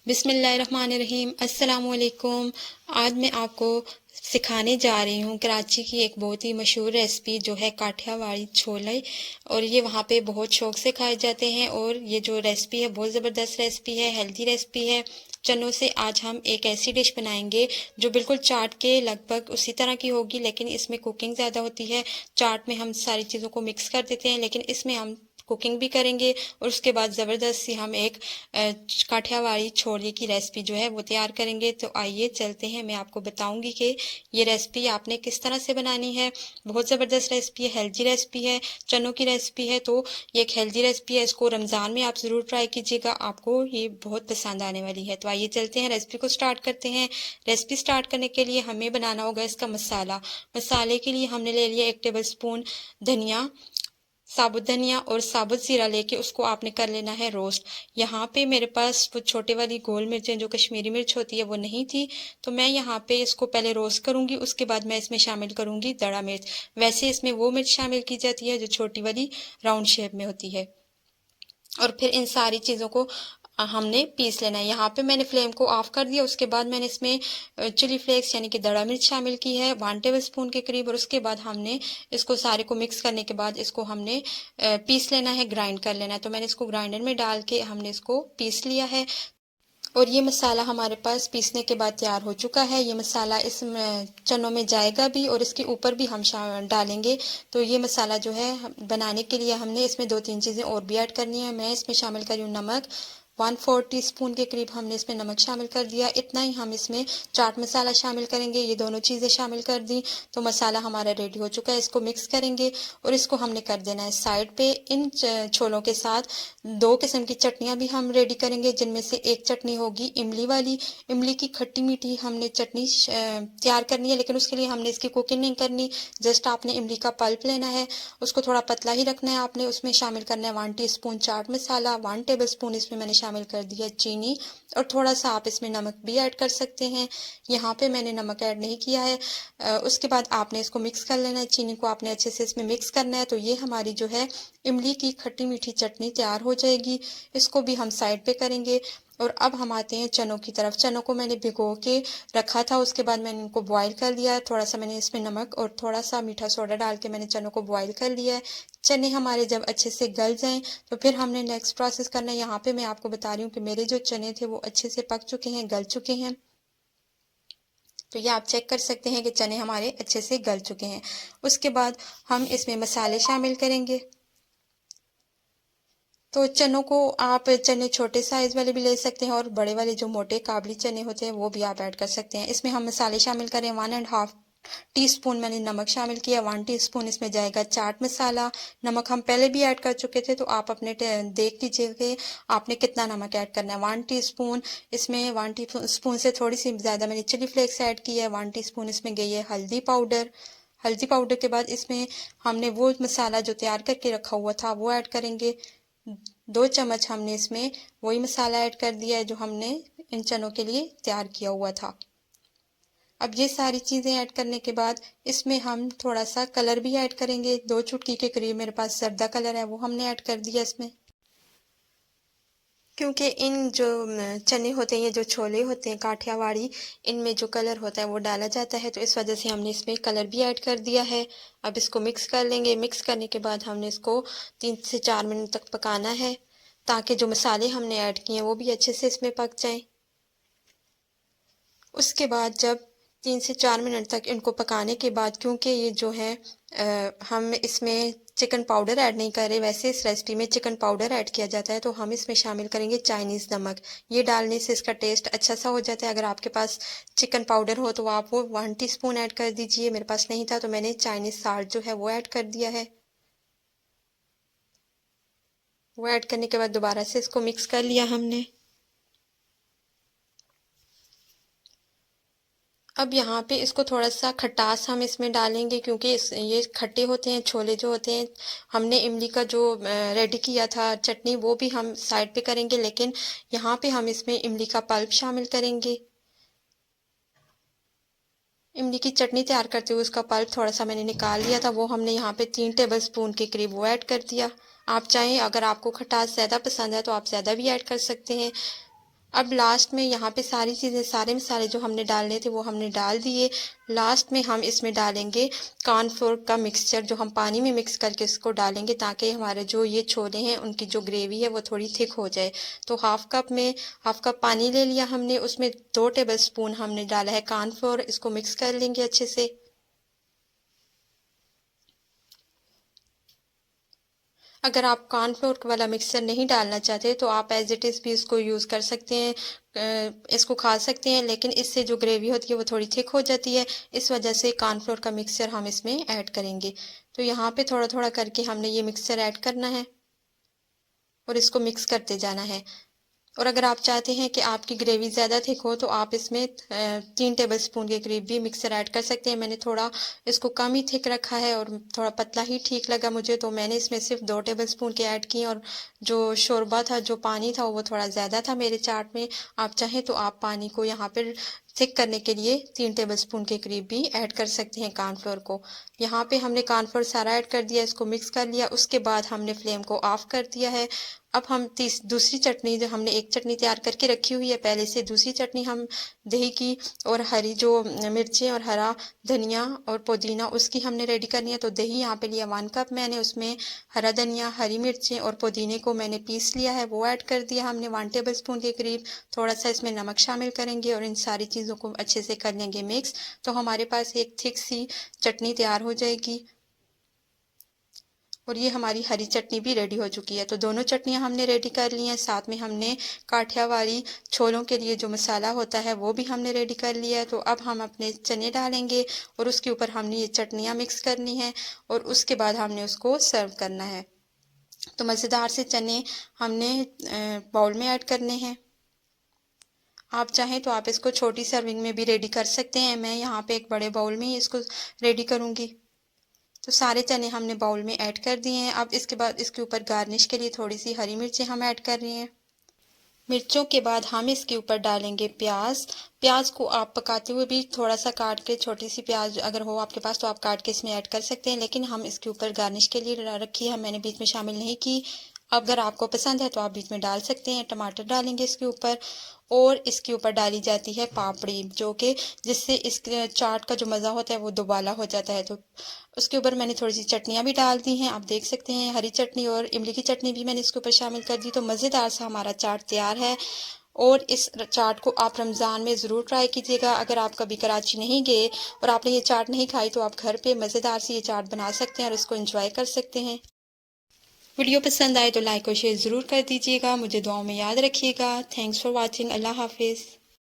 बिस्मिल्लाहिर्रहमानिर्रहीम। अस्सलामुअलैकुम। आज मैं आपको सिखाने जा रही हूँ कराची की एक बहुत ही मशहूर रेसिपी जो है काठियावाड़ी छोले। और ये वहाँ पे बहुत शौक से खाए जाते हैं और ये जो रेसिपी है बहुत ज़बरदस्त रेसिपी है, हेल्दी रेसिपी है। चनों से आज हम एक ऐसी डिश बनाएंगे जो बिल्कुल चाट के लगभग उसी तरह की होगी, लेकिन इसमें कुकिंग ज़्यादा होती है। चाट में हम सारी चीज़ों को मिक्स कर देते हैं, लेकिन इसमें हम कुकिंग भी करेंगे और उसके बाद ज़बरदस्त सी हम एक काठियावाड़ी छोले की रेसिपी जो है वो तैयार करेंगे। तो आइए चलते हैं, मैं आपको बताऊंगी कि ये रेसिपी आपने किस तरह से बनानी है। बहुत ज़बरदस्त रेसिपी है, हेल्दी रेसिपी है, चनों की रेसिपी है। तो ये एक हेल्दी रेसिपी है, इसको रमज़ान में आप ज़रूर ट्राई कीजिएगा, आपको ये बहुत पसंद आने वाली है। तो आइए चलते हैं, रेसिपी को स्टार्ट करते हैं। रेसिपी स्टार्ट करने के लिए हमें बनाना होगा इसका मसाला। मसाले के लिए हमने ले लिया 1 टेबल स्पून धनिया, साबुत धनिया और साबुत ज़ीरा लेके उसको आपने कर लेना है रोस्ट। यहाँ पे मेरे पास वो छोटे वाली गोल मिर्चें जो कश्मीरी मिर्च होती है वो नहीं थी, तो मैं यहाँ पे इसको पहले रोस्ट करूँगी, उसके बाद मैं इसमें शामिल करूँगी दड़ा मिर्च। वैसे इसमें वो मिर्च शामिल की जाती है जो छोटी वाली राउंड शेप में होती है। और फिर इन सारी चीज़ों को हमने पीस लेना है। यहाँ पे मैंने फ्लेम को ऑफ कर दिया, उसके बाद मैंने इसमें चिली फ्लेक्स यानी कि दड़ा मिर्च शामिल की है 1 टेबल स्पून के करीब। और उसके बाद हमने इसको सारे को मिक्स करने के बाद इसको हमने पीस लेना है, ग्राइंड कर लेना है। तो मैंने इसको ग्राइंडर में डाल के हमने इसको पीस लिया है और ये मसाला हमारे पास पीसने के बाद तैयार हो चुका है। ये मसाला इस चनों में जाएगा भी और इसके ऊपर भी हम डालेंगे। तो ये मसाला जो है बनाने के लिए हमने इसमें 2-3 चीज़ें और भी ऐड करनी है। मैं इसमें शामिल कर रही हूँ नमक, 1/4 टीस्पून के करीब हमने इसमें नमक शामिल कर दिया। इतना ही हम इसमें चाट मसाला शामिल करेंगे। ये दोनों चीज़ें शामिल कर दी तो मसाला हमारा रेडी हो चुका है। इसको मिक्स करेंगे और इसको हमने कर देना है साइड पे। इन छोलों के साथ 2 किस्म की चटनियाँ भी हम रेडी करेंगे, जिनमें से एक चटनी होगी इमली वाली। इमली की खट्टी मीठी हमने चटनी तैयार करनी है, लेकिन उसके लिए हमने इसकी कुकिंग नहीं करनी। जस्ट आपने इमली का पल्प लेना है, उसको थोड़ा पतला ही रखना है आपने। उसमें शामिल करना है 1 teaspoon chaat masala, 1 table spoon इसमें मैंने शामिल कर दिया चीनी और थोड़ा सा आप इसमें नमक भी ऐड कर सकते हैं। यहाँ पे मैंने नमक ऐड नहीं किया है। उसके बाद आपने इसको मिक्स कर लेना है, चीनी को आपने अच्छे से इसमें मिक्स करना है। तो ये हमारी जो है इमली की खट्टी मीठी चटनी तैयार हो जाएगी। इसको भी हम साइड पे करेंगे। और अब हम आते हैं चनों की तरफ। चनों को मैंने भिगो के रखा था, उसके बाद मैंने इनको बॉईल कर लिया। थोड़ा सा मैंने इसमें नमक और थोड़ा सा मीठा सोडा डाल के मैंने चनों को बॉईल कर लिया है। चने हमारे जब अच्छे से गल जाएं तो फिर हमने नेक्स्ट प्रोसेस करना है। यहाँ पे मैं आपको बता रही हूँ कि मेरे जो चने थे वो अच्छे से पक चुके हैं, गल चुके हैं। तो ये आप चेक कर सकते हैं कि चने हमारे अच्छे से गल चुके हैं। उसके बाद हम इसमें मसाले शामिल करेंगे। तो चनों को आप चने छोटे साइज़ वाले भी ले सकते हैं और बड़े वाले जो मोटे काबली चने होते हैं वो भी आप ऐड कर सकते हैं। इसमें हम मसाले शामिल करें 1.5 टीस्पून मैंने नमक शामिल किया, 1 टीस्पून इसमें जाएगा चाट मसाला। नमक हम पहले भी ऐड कर चुके थे, तो आप अपने देख लीजिए कि आपने कितना नमक ऐड करना है। 1 टीस्पून इसमें 1 टीस्पून से थोड़ी सी ज़्यादा मैंने चिली फ्लेक्स ऐड की है। 1 टीस्पून इसमें गई है हल्दी पाउडर। हल्दी पाउडर के बाद इसमें हमने वो मसाला जो तैयार करके रखा हुआ था वो ऐड करेंगे। 2 चम्मच हमने इसमें वही मसाला ऐड कर दिया है जो हमने इन चनों के लिए तैयार किया हुआ था। अब ये सारी चीज़ें ऐड करने के बाद इसमें हम थोड़ा सा कलर भी ऐड करेंगे। 2 चुटकी के करीब मेरे पास जर्दा कलर है, वो हमने ऐड कर दिया इसमें। क्योंकि इन जो चने होते हैं, ये जो छोले होते हैं काठियावाड़ी, इनमें जो कलर होता है वो डाला जाता है, तो इस वजह से हमने इसमें कलर भी ऐड कर दिया है। अब इसको मिक्स कर लेंगे। मिक्स करने के बाद हमने इसको 3 से 4 मिनट तक पकाना है, ताकि जो मसाले हमने ऐड किए हैं वो भी अच्छे से इसमें पक जाएं। उसके बाद जब 3 से 4 मिनट तक इनको पकाने के बाद, क्योंकि ये जो है हम इसमें चिकन पाउडर ऐड नहीं कर रहे, वैसे इस रेसिपी में चिकन पाउडर ऐड किया जाता है, तो हम इसमें शामिल करेंगे चाइनीज़ नमक। ये डालने से इसका टेस्ट अच्छा सा हो जाता है। अगर आपके पास चिकन पाउडर हो तो आप वो 1 टीस्पून ऐड कर दीजिए। मेरे पास नहीं था तो मैंने चाइनीज़ साल्ट जो है वो ऐड कर दिया है। वो ऐड करने के बाद दोबारा से इसको मिक्स कर लिया हमने। अब यहाँ पे इसको थोड़ा सा खटास हम इसमें डालेंगे, क्योंकि ये खट्टे होते हैं छोले जो होते हैं। हमने इमली का जो रेडी किया था चटनी वो भी हम साइड पे करेंगे, लेकिन यहाँ पे हम इसमें इमली का पल्प शामिल करेंगे। इमली की चटनी तैयार करते हुए उसका पल्प थोड़ा सा मैंने निकाल लिया था, वो हमने यहाँ पे 3 टेबल स्पून के करीब वो ऐड कर दिया। आप चाहें, अगर आपको खटास ज़्यादा पसंद है तो आप ज़्यादा भी ऐड कर सकते हैं। अब लास्ट में यहाँ पे सारी चीज़ें, सारे मसाले जो हमने डालने थे वो हमने डाल दिए। लास्ट में हम इसमें डालेंगे कॉर्नफ्लोर का मिक्सचर, जो हम पानी में मिक्स करके इसको डालेंगे ताकि हमारे जो ये छोले हैं उनकी जो ग्रेवी है वो थोड़ी थिक हो जाए। तो हाफ कप पानी ले लिया हमने, उसमें 2 टेबल स्पून हमने डाला है कॉर्नफ्लोर। इसको मिक्स कर लेंगे अच्छे से। अगर आप कॉर्नफ्लोर वाला मिक्सचर नहीं डालना चाहते तो आप एज इट इज़ भी इसको यूज़ कर सकते हैं, इसको खा सकते हैं, लेकिन इससे जो ग्रेवी होती है वो थोड़ी थिक हो जाती है। इस वजह से कॉर्नफ्लोर का मिक्सचर हम इसमें ऐड करेंगे। तो यहाँ पे थोड़ा थोड़ा करके हमने ये मिक्सचर ऐड करना है और इसको मिक्स करते जाना है। और अगर आप चाहते हैं कि आपकी ग्रेवी ज़्यादा थिक हो तो आप इसमें 3 टेबल स्पून के करीब भी मिक्सर ऐड कर सकते हैं। मैंने थोड़ा इसको कम ही थिक रखा है और थोड़ा पतला ही ठीक लगा मुझे, तो मैंने इसमें सिर्फ 2 टेबल स्पून के ऐड किए। और जो शोरबा था, जो पानी था, वो थोड़ा ज़्यादा था मेरे चाट में। आप चाहें तो आप पानी को यहाँ पर थिक करने के लिए 3 टेबल स्पून के करीब भी ऐड कर सकते हैं कॉर्नफ्लोर को। यहाँ पे हमने कॉर्नफ्लोर सारा ऐड कर दिया, इसको मिक्स कर लिया। उसके बाद हमने फ्लेम को ऑफ कर दिया है। अब हम दूसरी चटनी, जो हमने एक चटनी तैयार करके रखी हुई है पहले से, दूसरी चटनी हम दही की और हरी जो मिर्चें और हरा धनिया और पुदीना, उसकी हमने रेडी करनी है। तो दही यहाँ पे लिया 1 कप मैंने, उसमें हरा धनिया, हरी मिर्चें और पुदीने को मैंने पीस लिया है, वो ऐड कर दिया हमने 1 टेबल स्पून के करीब। थोड़ा सा इसमें नमक शामिल करेंगे और इन सारी चीज़ों को अच्छे से कर लेंगे मिक्स। तो हमारे पास एक थिक सी चटनी तैयार हो जाएगी। और ये हमारी हरी चटनी भी रेडी हो चुकी है। तो दोनों चटनियाँ हमने रेडी कर ली हैं। साथ में हमने काठियावाड़ी छोलों के लिए जो मसाला होता है वो भी हमने रेडी कर लिया है। तो अब हम अपने चने डालेंगे और उसके ऊपर हमने ये चटनियाँ मिक्स करनी है और उसके बाद हमने उसको सर्व करना है। तो मज़ेदार से चने हमने बाउल में ऐड करने हैं। आप चाहें तो आप इसको छोटी सर्विंग में भी रेडी कर सकते हैं। मैं यहाँ पे एक बड़े बाउल में ही इसको रेडी करूँगी। तो सारे चने हमने बाउल में ऐड कर दिए हैं। अब इसके बाद इसके ऊपर गार्निश के लिए थोड़ी सी हरी मिर्चें हम ऐड कर रहे हैं। मिर्चों के बाद हम इसके ऊपर डालेंगे प्याज। प्याज को आप पकाते हुए भी थोड़ा सा काट के, छोटी सी प्याज अगर हो आपके पास तो आप काट के इसमें ऐड कर सकते हैं, लेकिन हम इसके ऊपर गार्निश के लिए रखी है, मैंने बीच में शामिल नहीं की। अगर आपको पसंद है तो आप बीच में डाल सकते हैं। टमाटर डालेंगे इसके ऊपर और इसके ऊपर डाली जाती है पापड़ी, जो कि जिससे इस चाट का जो मज़ा होता है वो दोबाला हो जाता है। तो उसके ऊपर मैंने थोड़ी सी चटनियाँ भी डाल दी हैं, आप देख सकते हैं। हरी चटनी और इमली की चटनी भी मैंने इसके ऊपर शामिल कर दी। तो मज़ेदार सा हमारा चाट तैयार है। और इस चाट को आप रमज़ान में ज़रूर ट्राई कीजिएगा। अगर आप कभी कराची नहीं गए और आपने ये चाट नहीं खाई तो आप घर पे मज़ेदार सी ये चाट बना सकते हैं और इसको एंजॉय कर सकते हैं। वीडियो पसंद आए तो लाइक और शेयर ज़रूर कर दीजिएगा। मुझे दुआओं में याद रखिएगा। Thanks for watching. अल्लाह हाफिज़।